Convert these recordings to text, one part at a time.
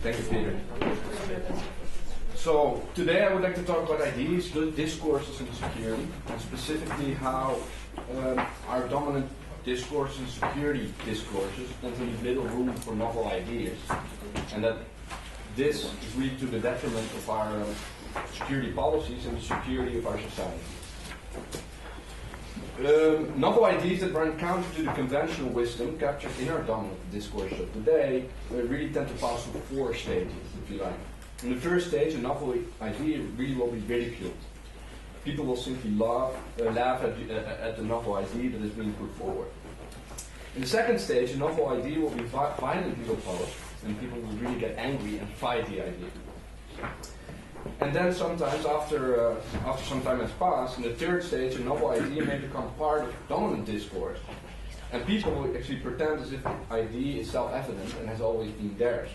Thank you, Peter. So today I would like to talk about ideas, discourses in security, and specifically how our dominant discourse and security discourses tend to leave little room for novel ideas, and that this is really to the detriment of our security policies and the security of our society. Novel ideas that run counter to the conventional wisdom captured in our dominant discourse of today really tend to pass through four stages, if you like. In the first stage, a novel idea really will be ridiculed. People will simply laugh at the novel idea that is being put forward. In the second stage, a novel idea will be violently opposed, and people will really get angry and fight the idea. And then sometimes, after some time has passed, in the third stage, a novel idea may become part of dominant discourse. And people will actually pretend as if the idea is self-evident and has always been theirs.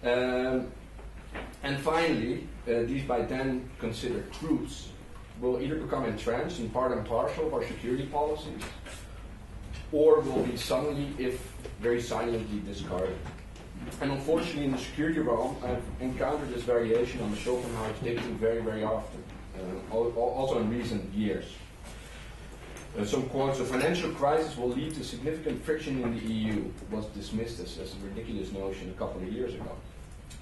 And finally, these by then considered truths will either become entrenched and part and parcel of our security policies, or will be suddenly, if very silently, discarded. And unfortunately, in the security realm, I've encountered this variation on the Schopenhauer's dictum very, very often, also in recent years. Some quotes: "A financial crisis will lead to significant friction in the EU," was dismissed as a ridiculous notion a couple of years ago.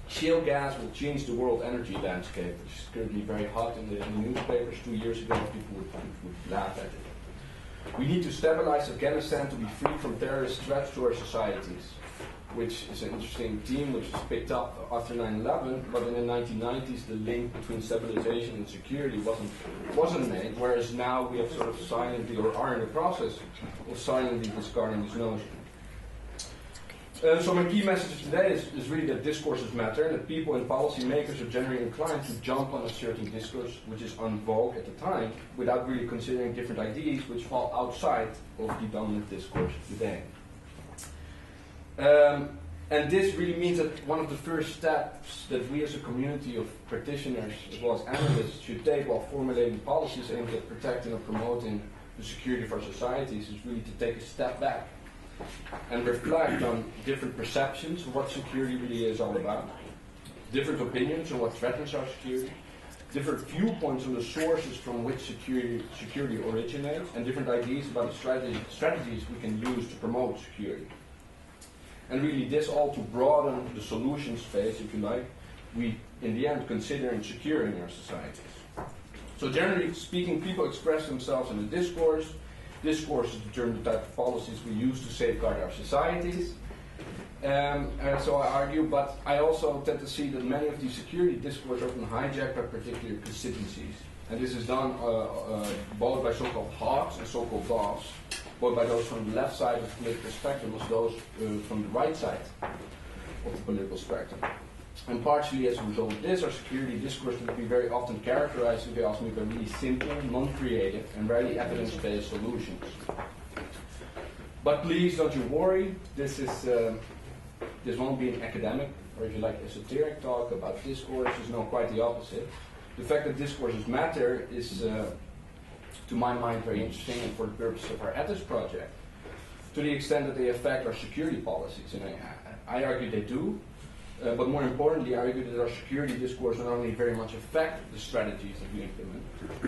"Shale gas will change the world energy landscape," which is currently very hot in the newspapers. 2 years ago, people would laugh at it. "We need to stabilize Afghanistan to be free from terrorist threats to our societies," which is an interesting theme which was picked up after 9/11, but in the 1990s the link between stabilization and security wasn't made, whereas now we have sort of silently, or are in the process of silently discarding this notion. So my key message today is really that discourses matter, and that people and policymakers are generally inclined to jump on a certain discourse which is en vogue at the time, without really considering different ideas which fall outside of the dominant discourse today. And this really means that one of the first steps that we as a community of practitioners as well as analysts should take while formulating policies aimed at protecting or promoting the security of our societies is really to take a step back and reflect on different perceptions of what security really is all about, different opinions on what threatens our security, different viewpoints on the sources from which security originates, and different ideas about the strategies we can use to promote security. And really this all to broaden the solution space, if you like, we in the end consider in securing our societies. So generally speaking, people express themselves in the discourse. Discourse is determine the type of policies we use to safeguard our societies. So I argue, but I also tend to see that many of these security discourses are often hijacked by particular constituencies. And this is done both by so-called hogs and so-called dogs, both by those from the left side of the political spectrum as those from the right side of the political spectrum. And partially as a result of this, our security discourse can be very often characterized, if you ask me, by really simple, non-creative, and rarely evidence-based solutions. But please don't you worry, this won't be an academic, or if you like, esoteric talk about discourses. No, quite the opposite. The fact that discourses matter is, to my mind, very interesting, and for the purpose of our ethics project, to the extent that they affect our security policies. And I argue they do. But more importantly, I argue that our security discourse not only very much affect the strategies that we implement,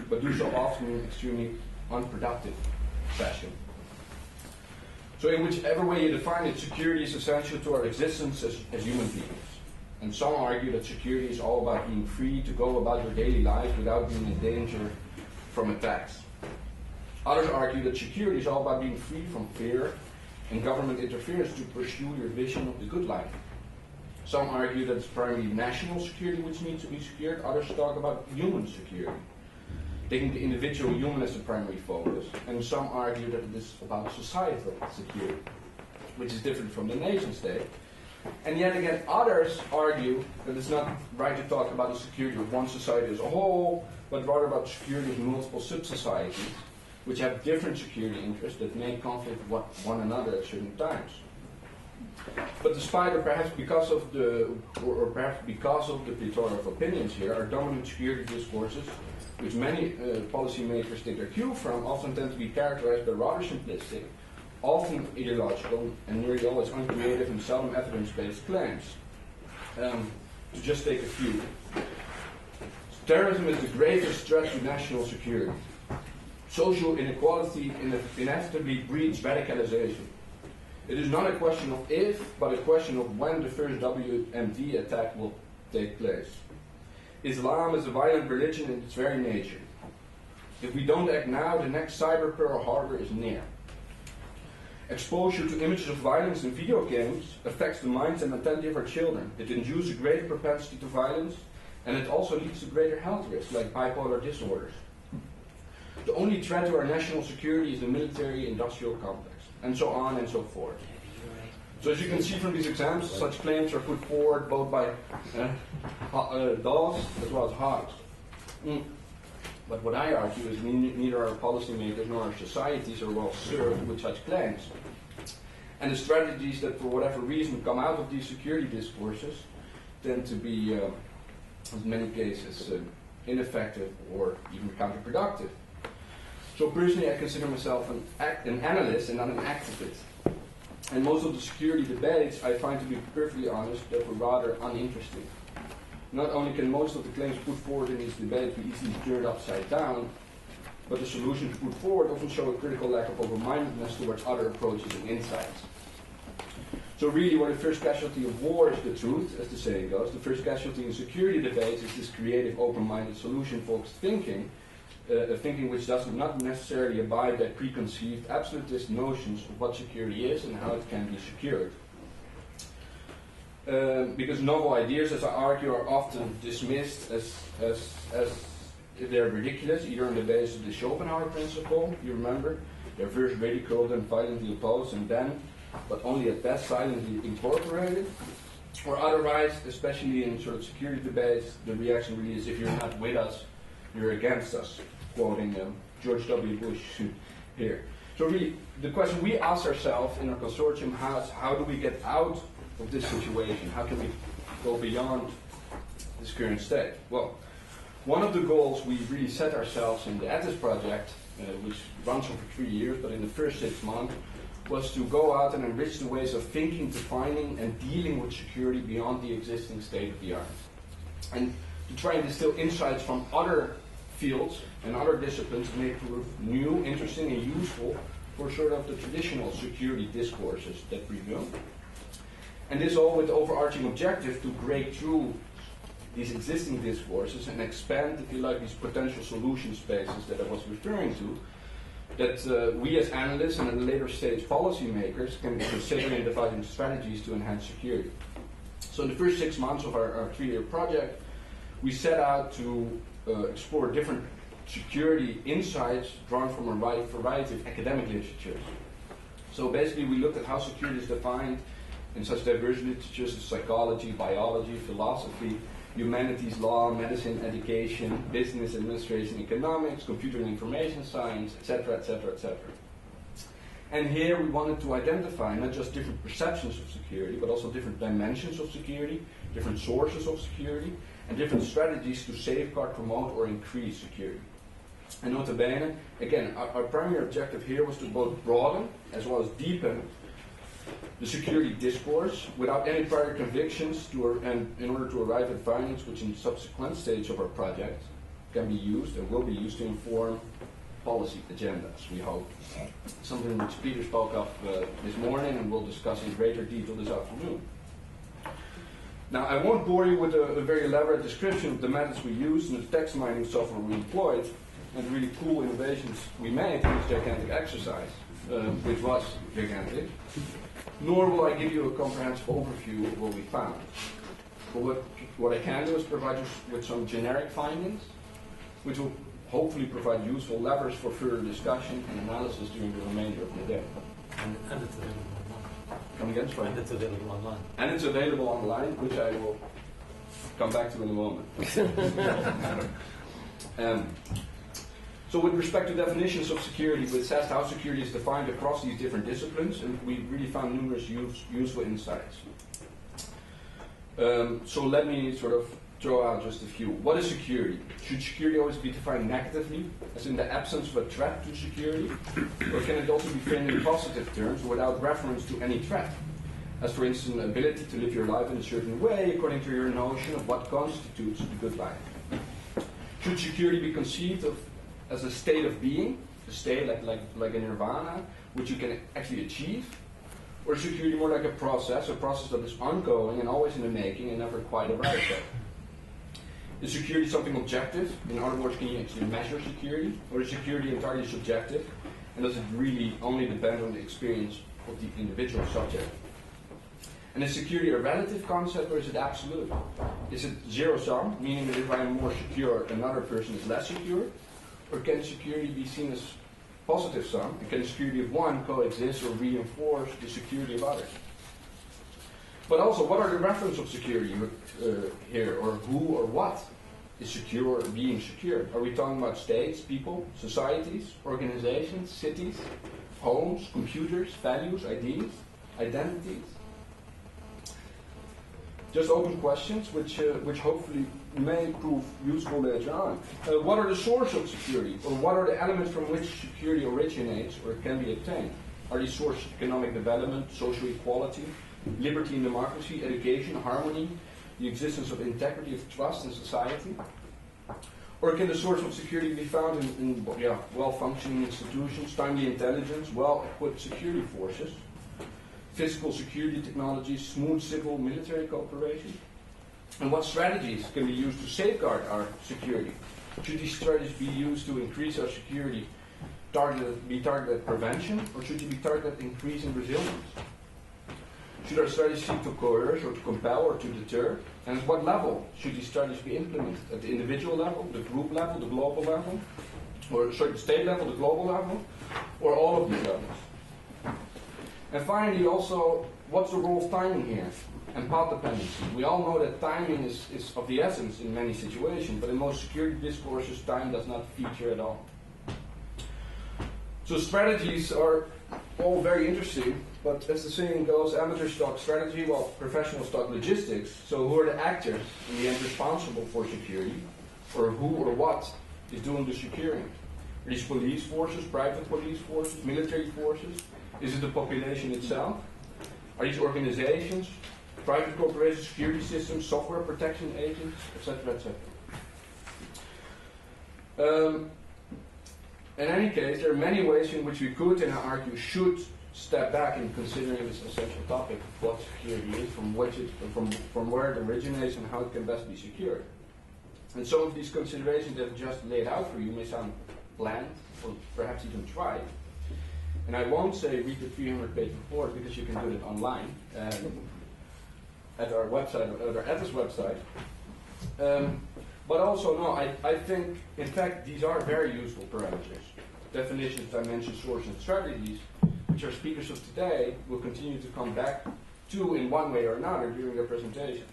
but do so often in extremely unproductive fashion. So in whichever way you define it, security is essential to our existence as human beings. And some argue that security is all about being free to go about your daily life without being in danger from attacks. Others argue that security is all about being free from fear and government interference to pursue your vision of the good life. Some argue that it's primarily national security which needs to be secured. Others talk about human security, taking the individual human as the primary focus. And some argue that it is about societal security, which is different from the nation state. And yet again, others argue that it's not right to talk about the security of one society as a whole, but rather about the security of multiple sub-societies, which have different security interests that may conflict with one another at certain times. But despite, or perhaps because of the plethora of opinions here, our dominant security discourses, which many policymakers take their cue from, often tend to be characterized by rather simplistic, often ideological and nearly always uncreative and seldom evidence-based claims. To just take a few. Terrorism is the greatest threat to national security. Social inequality inevitably breeds radicalization. It is not a question of if, but a question of when the first WMD attack will take place. Islam is a violent religion in its very nature. If we don't act now, the next cyber Pearl Harbor is near. Exposure to images of violence in video games affects the minds and mentality of our children. It induces a greater propensity to violence, and it also leads to greater health risks like bipolar disorders. The only threat to our national security is the military-industrial complex, and so on and so forth. So as you can see from these examples, such claims are put forward both by Dawes as well as Hobbes. But what I argue is neither our policymakers nor our societies are well served with such claims. And the strategies that, for whatever reason, come out of these security discourses tend to be, in many cases, ineffective or even counterproductive. So personally, I consider myself an analyst and not an activist. And most of the security debates I find, to be perfectly honest, that were rather uninteresting. Not only can most of the claims put forward in these debates be easily turned upside down, but the solutions put forward often show a critical lack of open-mindedness towards other approaches and insights. So really, where the first casualty of war is the truth, as the saying goes, the first casualty in security debates is this creative, open-minded, solution-focused thinking, a thinking which does not necessarily abide by preconceived, absolutist notions of what security is and how it can be secured. Because novel ideas, as I argue, are often dismissed as if they're ridiculous, either on the basis of the Schopenhauer principle, you remember, they're first ridiculed and violently opposed, and then, but only at best, silently incorporated, or otherwise, especially in sort of security debates, the reaction really is, if you're not with us, you're against us, quoting George W. Bush here. So really, the question we ask ourselves in our consortium is, how do we get out of this situation? How can we go beyond this current state? Well, one of the goals we really set ourselves in the ETIS project, which runs over 3 years, but in the first 6 months, was to go out and enrich the ways of thinking, defining, and dealing with security beyond the existing state of the art. And to try and distill insights from other fields and other disciplines to make proof new, interesting, and useful for sort of the traditional security discourses that we know. And this all with the overarching objective to break through these existing discourses and expand, if you like, these potential solution spaces that I was referring to, that we as analysts and at a later stage policymakers can consider in devising strategies to enhance security. So in the first 6 months of our 3-year project, we set out to explore different security insights drawn from a wide variety of academic literatures. So basically we looked at how security is defined in such diverse literatures as psychology, biology, philosophy, humanities, law, medicine, education, business, administration, economics, computer and information science, etc., etc., etc. And here we wanted to identify not just different perceptions of security, but also different dimensions of security, different sources of security, and different strategies to safeguard, promote, or increase security. And nota bene, again, our primary objective here was to both broaden as well as deepen the security discourse without any prior convictions and in order to arrive at findings which in subsequent stage of our project can be used and will be used to inform policy agendas, we hope. Something which Peter spoke of this morning and we'll discuss in greater detail this afternoon. Now, I won't bore you with a very elaborate description of the methods we used and the text mining software we employed and the really cool innovations we made in this gigantic exercise, which was gigantic. Nor will I give you a comprehensive overview of what we found. But what I can do is provide you with some generic findings, which will hopefully provide useful levers for further discussion and analysis during the remainder of the day. And it's available online. Come again, sorry? And it's available online. And it's available online, which I will come back to in a moment. So with respect to definitions of security, we assessed how security is defined across these different disciplines, and we really found numerous useful insights. So let me sort of throw out just a few. What is security? Should security always be defined negatively, as in the absence of a threat to security? Or can it also be framed in positive terms without reference to any threat? As for instance, the ability to live your life in a certain way according to your notion of what constitutes a good life. Should security be conceived of as a state of being, a state like a nirvana, which you can actually achieve? Or is security more like a process that is ongoing and always in the making and never quite arrives at? Is security something objective? In other words, can you actually measure security? Or is security entirely subjective? And does it really only depend on the experience of the individual subject? And is security a relative concept or is it absolute? Is it zero-sum, meaning that if I am more secure, another person is less secure? Or can security be seen as positive sum? And can the security of one coexist or reinforce the security of others? But also, what are the references of security here? Or who or what is secure or being secure? Are we talking about states, people, societies, organizations, cities, homes, computers, values, ideas, identities? Just open questions, which hopefully may prove useful later on. What are the sources of security, or what are the elements from which security originates or can be obtained? Are these sources economic development, social equality, liberty and democracy, education, harmony, the existence of integrity, of trust in society? Or can the source of security be found in well-functioning institutions, timely intelligence, well-equipped security forces, physical security technologies, smooth civil military cooperation? And what strategies can be used to safeguard our security? Should these strategies be used to increase our security, be targeted at prevention, or should they be targeted at increasing resilience? Should our strategies seek to coerce or to compel or to deter? And at what level should these strategies be implemented? At the individual level, the group level, the global level? Or sorry, the state level, the global level? Or all of these levels? And finally, also, what's the role of timing here? And path dependency. We all know that timing is of the essence in many situations, but in most security discourses, time does not feature at all. So strategies are all very interesting, but as the saying goes, amateurs talk strategy while professionals talk logistics. So who are the actors in the end responsible for security? Or who or what is doing the securing? Are these police forces, private police forces, military forces? Is it the population itself? Are these organizations, private corporations, security systems, software protection agents, etc., etc.? In any case, there are many ways in which we could, and I argue, should step back in considering this essential topic of what security is, from where it originates, and how it can best be secured. And some of these considerations that I've just laid out for you may sound bland, or perhaps even trite. And I won't say read the 300-page report because you can do it online at our website, at our Atlas website. But also, no, I think, in fact, these are very useful parameters. Definitions, dimensions, sources, and strategies, which our speakers of today will continue to come back to in one way or another during their presentations.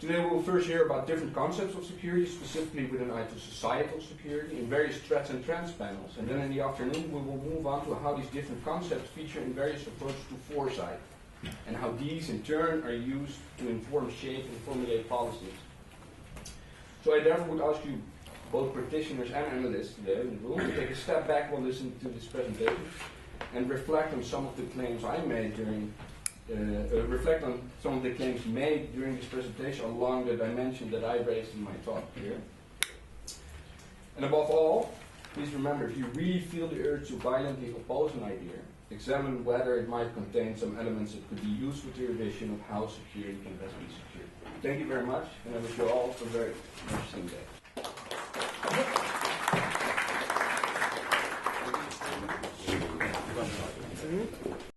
Today we will first hear about different concepts of security, specifically with an eye to societal security, in various threats and trends panels. And then in the afternoon we will move on to how these different concepts feature in various approaches to foresight, and how these in turn are used to inform, shape, and formulate policies. So I therefore would ask you, both practitioners and analysts today in the room, to take a step back while listening to this presentation and reflect on some of the claims I made during this presentation along the dimension that I raised in my talk here. And above all, please remember, if you really feel the urge to violently oppose an idea, examine whether it might contain some elements that could be useful to your vision of how security can best be secured. Thank you very much, and I wish you all a very interesting day. Mm-hmm.